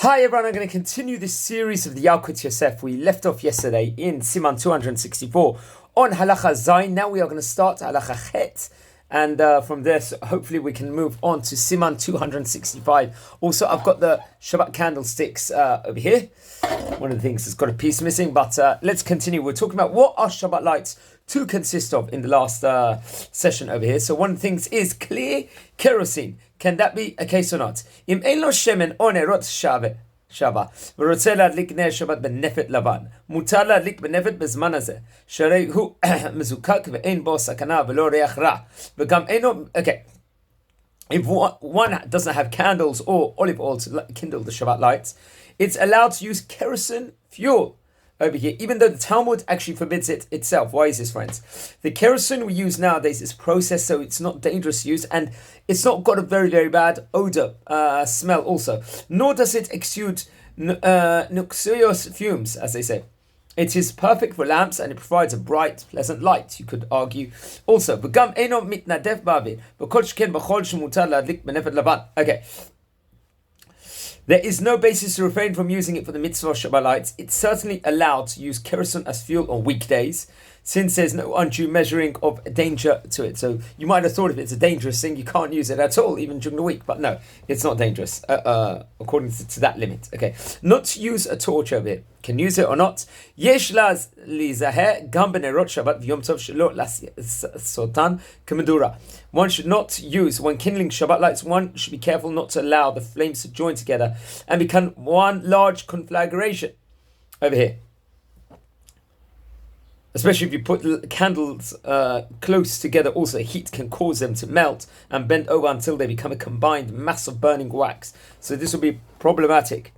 Hi everyone, I'm going to continue this series of the Yalkut Yosef. We left off yesterday in Siman 264 on Halacha Zayin. Now we are going to start Halacha Chet, and from there, so hopefully we can move on to Siman 265. Also, I've got the Shabbat candlesticks over here. One of the things that's got a piece missing, but let's continue. We're talking about what are Shabbat lights to consist of in the last session over here. So one of the things is clear kerosene. Can that be a case or not? Im ein lo shemen o nerot shava ורוצה להדליק נר שבת בנפת לבן, מותר להדליק בנפת בזמן הזה, שהרי הוא מזוקק ואין בו סכנה ולא ריח רע, וגם אינו, okay, if one doesn't have candles or olive oil to kindle the Shabbat lights, it's allowed to use kerosene fuel over here, even though the Talmud actually forbids it itself. Why is this, friends? The kerosene we use nowadays is processed, so it's not dangerous to use, and it's not got a very, very bad odor, smell also. Nor does it exude noxious fumes, as they say. It is perfect for lamps, and it provides a bright, pleasant light, you could argue also. Okay. There is no basis to refrain from using it for the mitzvah of Shabbat lights. It's certainly allowed to use kerosene as fuel on weekdays, since there's no undue measuring of danger to it. So you might have thought if it's a dangerous thing, you can't use it at all, even during the week. But no, it's not dangerous, according to that limit. Okay, not to use a torch over here. Can use it or not. Yesh lizaher gam b'nerot Shabbat v'yom tov shelo lasotan k'medura. One should not use, when kindling Shabbat lights, one should be careful not to allow the flames to join together and become one large conflagration over here. Especially if you put candles close together, also heat can cause them to melt and bend over until they become a combined mass of burning wax. So this will be problematic.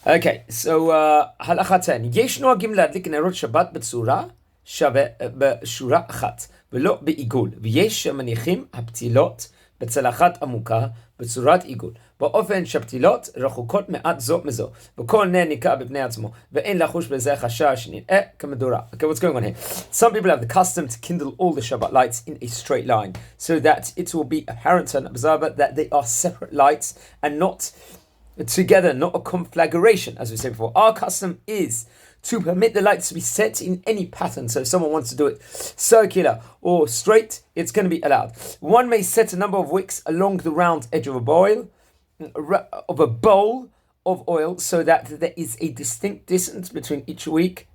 Okay, so halacha 10. Yesh noagim להדליק נרות שבת בצורה שווה בשורה אחת ולא בעיגול, ויש שמניחים הפתילות בצלחת עמוקה בצורת עיגול, באופן שהפתילות רחוקות מעט זו מזו, וכל נר ניקה בפני עצמו, ואין לחוש בזה חשש שנראה כמדורה. Okay, what's going on here? Some people have the custom to kindle all the Shabbat lights in a straight line, so that it will be apparent to an observer that they are separate lights and not together, not a conflagration, as we said before. Our custom is to permit the lights to be set in any pattern. So if someone wants to do it circular or straight, it's going to be allowed. One may set a number of wicks along the round edge of a bowl of oil, so that there is a distinct distance between each wick,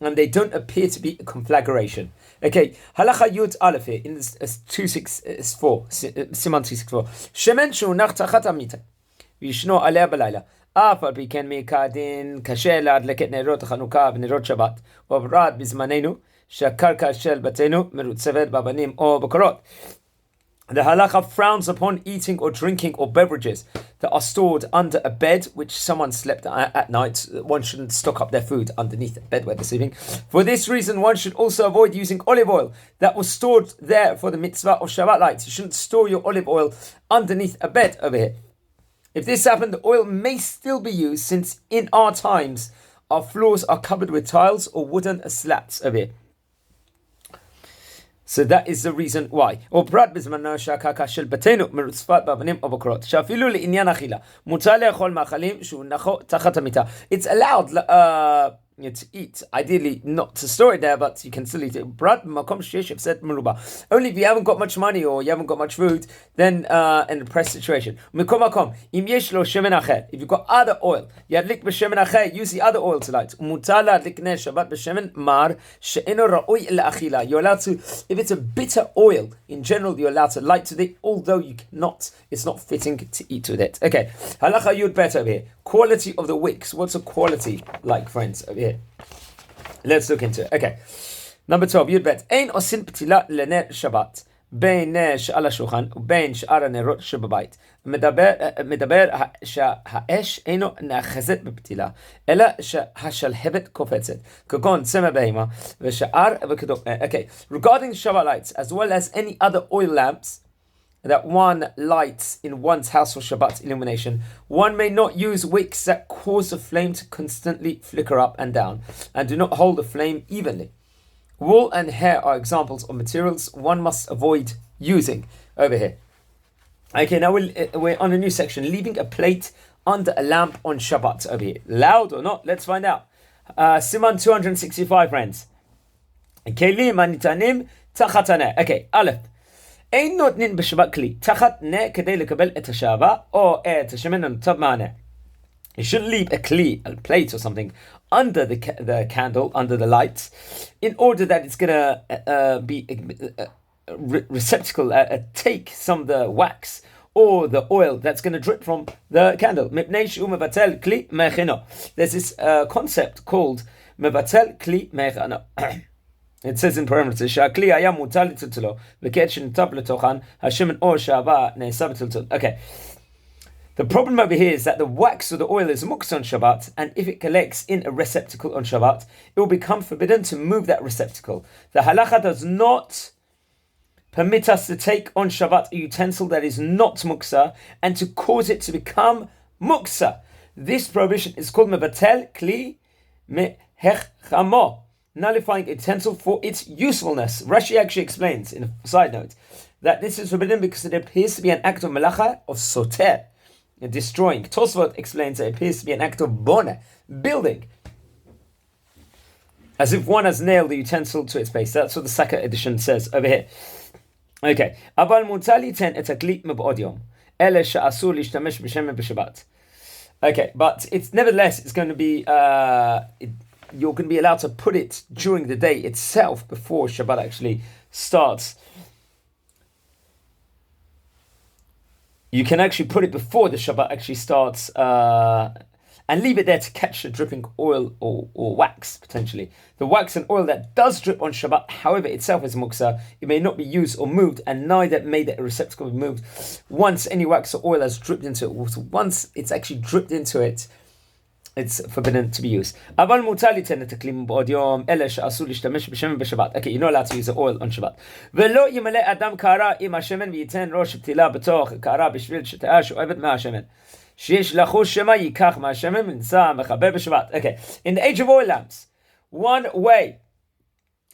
and they don't appear to be a conflagration. Okay, halacha yud aleph here in 264, siman 264. Shemen sheunach tachat hamita וישנו עליה בלילה. אף על פי כן מעיקר הדין קשה להדליק את נרות החנוכה ונרות שבת, ובפרט בזמננו שהקרקע של בתינו מרוצבת באבנים או בקורות. The halacha frowns upon eating or drinking or beverages that are stored under a bed which someone slept at night. One shouldn't stock up their food underneath the bed where they're sleeping. For this reason, one should also avoid using olive oil that was stored there for the mitzvah of Shabbat lights. You shouldn't store your olive oil underneath a bed over here. If this happened, the oil may still be used, since in our times, our floors are covered with tiles or wooden slats over here. So that is the reason why. ובפרט בזמנו שהקרקע של בתינו מרוצפת באבנים או בקורות, שאפילו לעניין אכילה, מותר לאכול מאכלים שהונחו תחת המיטה. It's allowed to eat, ideally not to store it there, but you can still eat it. Only if you haven't got much money or you haven't got much food, then in a pressed situation. If you've got other oil, use the other oil to light. You're allowed to, if it's a bitter oil, in general, you're allowed to light with it, although you cannot, it's not fitting to eat with it. Okay, halacha yud bet over here. Quality of the wicks. What's a quality like, friends, over here? Let's look into it. Okay. Number 12, י"ב. אין עושים פתילה לנר שבת בין נר שעל השולחן ובין שאר הנרות שבבית. מדבר שהאש אינו נאחזת בפתילה, אלא שהשלהבת קופצת, כגון צמא בהמה ושאר וכדומה. Okay. Regarding Shabbat lights, as well as any other oil lamps that one lights in one's house for Shabbat illumination, one may not use wicks that cause the flame to constantly flicker up and down and do not hold the flame evenly. Wool and hair are examples of materials one must avoid using over here. Okay, now we're on a new section. Leaving a plate under a lamp on Shabbat over here. Loud or not? Let's find out. Siman 265, friends. Kelim הנטענים תחת הנר. Okay, א', אין נותנים בשבת כלי תחת נר כדי לקבל את השעבה או את השמן הנוטב מהנר. You shouldn't leave a kli, a plate or something, under the candle, under the light, in order that it's going to be a receptacle, take some of the wax or the oil that's going to drip from the candle. There's this concept called mevatel kli mechano. It says in parentheses, שהכלי היה מותר לטלטלו, וכעת שנטב לתוכן, השמן או שעבה נעשה בטלטול. Okay. The problem over here is that the wax or the oil is muksa on Shabbat, and if it collects in a receptacle on Shabbat, it will become forbidden to move that receptacle. The halacha does not permit us to take on Shabbat a utensil that is not muksa and to cause it to become muksa. This prohibition is called mevatel kli mehechamo, nullifying a utensil for its usefulness. Rashi actually explains, in a side note, that this is forbidden because it appears to be an act of malacha, of soter, destroying. Tosfot explains that it appears to be an act of bona, building, as if one has nailed the utensil to its base. That's what the second edition says over here. Okay. אבל מותר ליתן את הכלי מבעוד יום, אלה שאסור להשתמש בשמן בשבת. Okay, but it's nevertheless, it's going to be, you're going to be allowed to put it during the day itself before Shabbat actually starts. You can actually put it before the Shabbat actually starts and leave it there to catch the dripping oil or wax, potentially. The wax and oil that does drip on Shabbat, however, itself is muksa. It may not be used or moved, and neither may the receptacle be moved. Once any wax or oil has dripped into it, once it's actually dripped into it, it's forbidden to be used. Okay, you're not allowed to use the oil on Shabbat. Okay, in the age of oil lamps, one way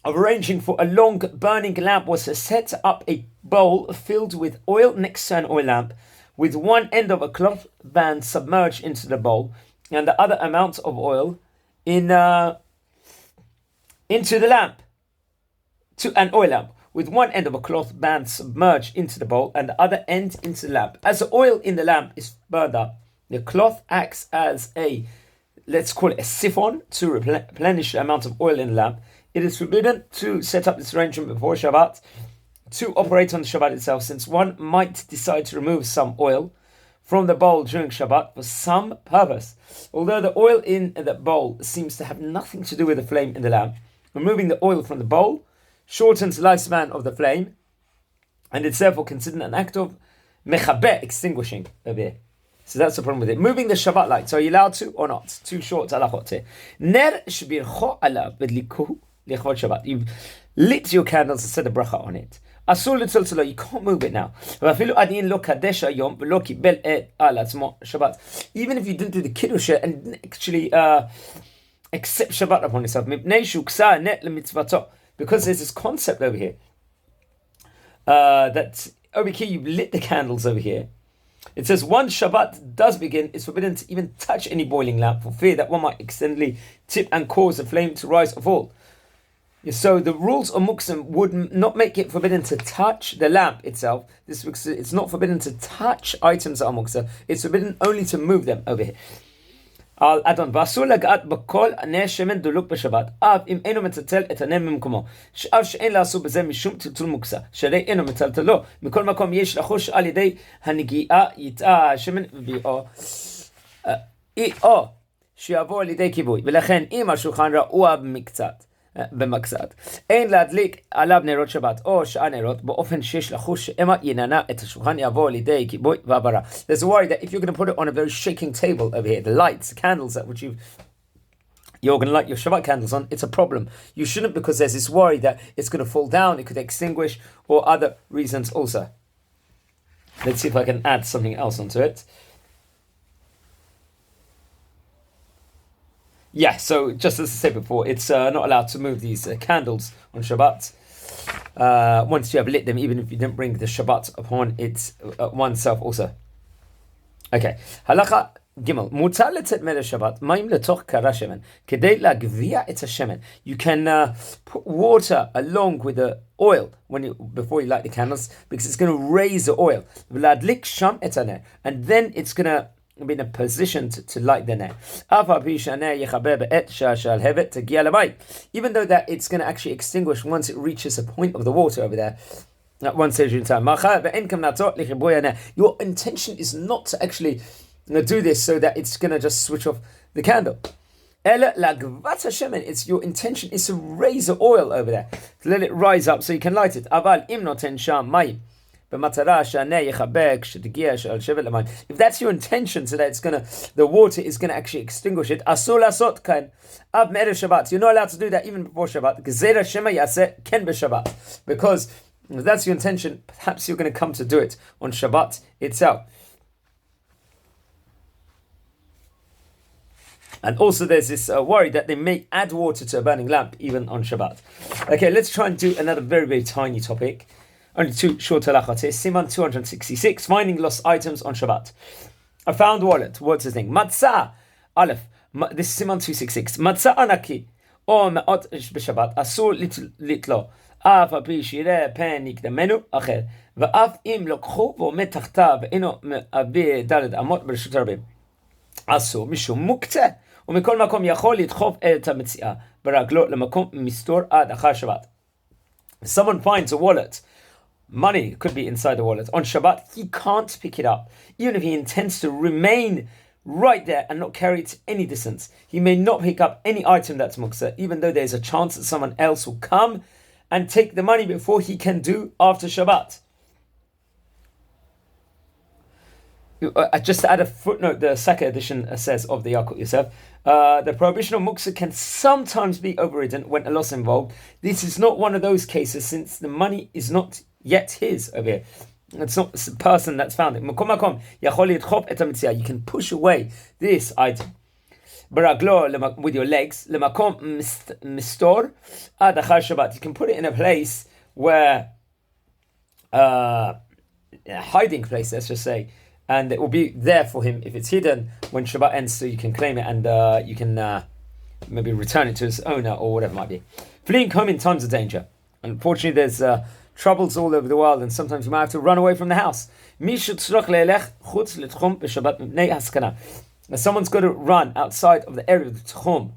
of arranging for a long burning lamp was to set up a bowl filled with oil next to an oil lamp, with one end of a cloth band submerged into the bowl, and the other amount of oil into the lamp, to an oil lamp, with one end of a cloth band submerged into the bowl and the other end into the lamp. As the oil in the lamp is burned up, the cloth acts as a, let's call it a siphon, to replenish the amount of oil in the lamp. It is forbidden to set up this arrangement before Shabbat, to operate on the Shabbat itself, since one might decide to remove some oil from the bowl during Shabbat for some purpose. Although the oil in the bowl seems to have nothing to do with the flame in the lamp, removing the oil from the bowl shortens the lifespan of the flame, and it's therefore considered an act of mechabe, extinguishing over here. So that's the problem with it. Moving the Shabbat lights, are you allowed to or not? Two short halachot here. Ner shbircho alav b'dlikuhu lichvod Shabbat. You've lit your candles and said a bracha on it. Asur l'tzoltzolo, you can't move it now. Even if you didn't do the kiddush and didn't actually accept Shabbat upon yourself, because there's this concept over here that over here you've lit the candles over here. It says once Shabbat does begin, it's forbidden to even touch any boiling lamp for fear that one might accidentally tip and cause the flame to rise or fall. So the rules of Muksim would not make it forbidden to touch the lamp itself. It's not forbidden to touch items that are Muksa. It's forbidden only to move them over here. I'll add on. ואסור לגעת בכל נר שמן דולוק בשבת, אף אם אינו מטלטל את הנר ממקומו, שאף שאין לעשות בזה משום טלטול מוקסה, שהרי אינו מטלטלו. מכל מקום יש לחוש על ידי הנגיעה יטעה השמן או שיעבור על ידי כיבוי, ולכן אם השולחן רעוע במקצת, אין להדליק עליו נרות שבת או שאר נרות באופן שיש לחוש שאמה יננה את השולחן יעבור לידי כיבוי והברה. There's a worry that if you're going to put it on a very shaking table over here, the lights, the candles that which you're going to light your Shabbat candles on, it's a problem. You shouldn't, because there's this worry that it's going to fall down, it could extinguish, or other reasons also. Let's see if I can add something else onto it. Yeah, so just as I said before, it's not allowed to move these candles on Shabbat. once you have lit them, even if you didn't bring the Shabbat upon it oneself also. Okay, halacha gimel. Mutar letzet mele Shabbat ma'im letoch kara shemen kedei lagvia et hashemen. You can put water along with the oil before you light the candles, because it's going to raise the oil. V'ladlik sham et haner, and then it's going to be in a position to light the ner. Even though that it's going to actually extinguish once it reaches a point of the water over there. At one stage in time. Your intention is not to actually do this so that it's going to just switch off the candle. It's your intention is to raise the oil over there, to let it rise up so you can light it. If that's your intention, so that the water is going to actually extinguish it, you're not allowed to do that even before Shabbat, because if that's your intention, perhaps you're going to come to do it on Shabbat itself. And also there's this worry that they may add water to a burning lamp even on Shabbat. Okay, let's try and do another very, very tiny topic. Only two short halachot here. Siman 266, finding lost items on Shabbat. I found wallet. What's the thing? Matzah. Aleph. This is Siman 266. Matzah anaki. O me'ot b'Shabbat. Asur litlo. אף על פי שיראה פן יקדמנו אחר, ואף אם לקחו ועומד תחתיו ואינו מעביר ד' אמות ברשות הרבים. אסור משום מוקצה, ומכל מקום יכול לדחוף את המציאה ברגלו למקום מסתור עד אחר שבת. Someone finds a wallet, money could be inside the wallet, on Shabbat, he can't pick it up, even if he intends to remain right there and not carry it any distance. He may not pick up any item that's muksa, even though there's a chance that someone else will come and take the money before he can do after Shabbat. Just to add a footnote, the second edition says of the Yalkut Yosef, the prohibition of muksa can sometimes be overridden when a loss involved. This is not one of those cases, since the money is not yet his over here. It's not the person that's found it. You can push away this item with your legs. Mistor ad achar Shabbat. You can put it in a place where a hiding place, let's just say, and it will be there for him if it's hidden when Shabbat ends, so you can claim it and you can maybe return it to its owner or whatever it might be. Fleeing home in times of danger. Unfortunately, there's troubles all over the world, and sometimes you might have to run away from the house. Someone's got to run outside of the area of the Tchum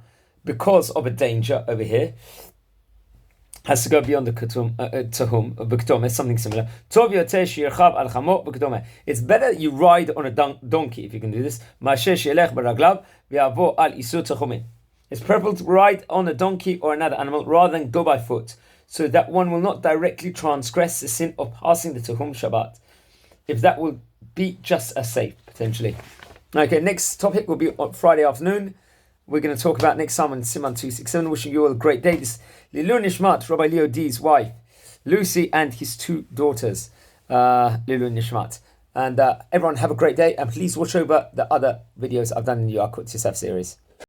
because of a danger over here. Has to go beyond the Tehum, something similar. It's better you ride on a donkey, if you can do this. It's preferable to ride on a donkey or another animal rather than go by foot, so that one will not directly transgress the sin of passing the Tehum Shabbat, if that will be just as safe, potentially. Okay, next topic will be on Friday afternoon. We're going to talk about next time on Siman 267. Wishing you all a great day. This Lilu Nishmat, Rabbi Leo D's wife, Lucy, and his two daughters, Lilu Nishmat. And everyone have a great day, and please watch over the other videos I've done in the Yalkut Yosef series.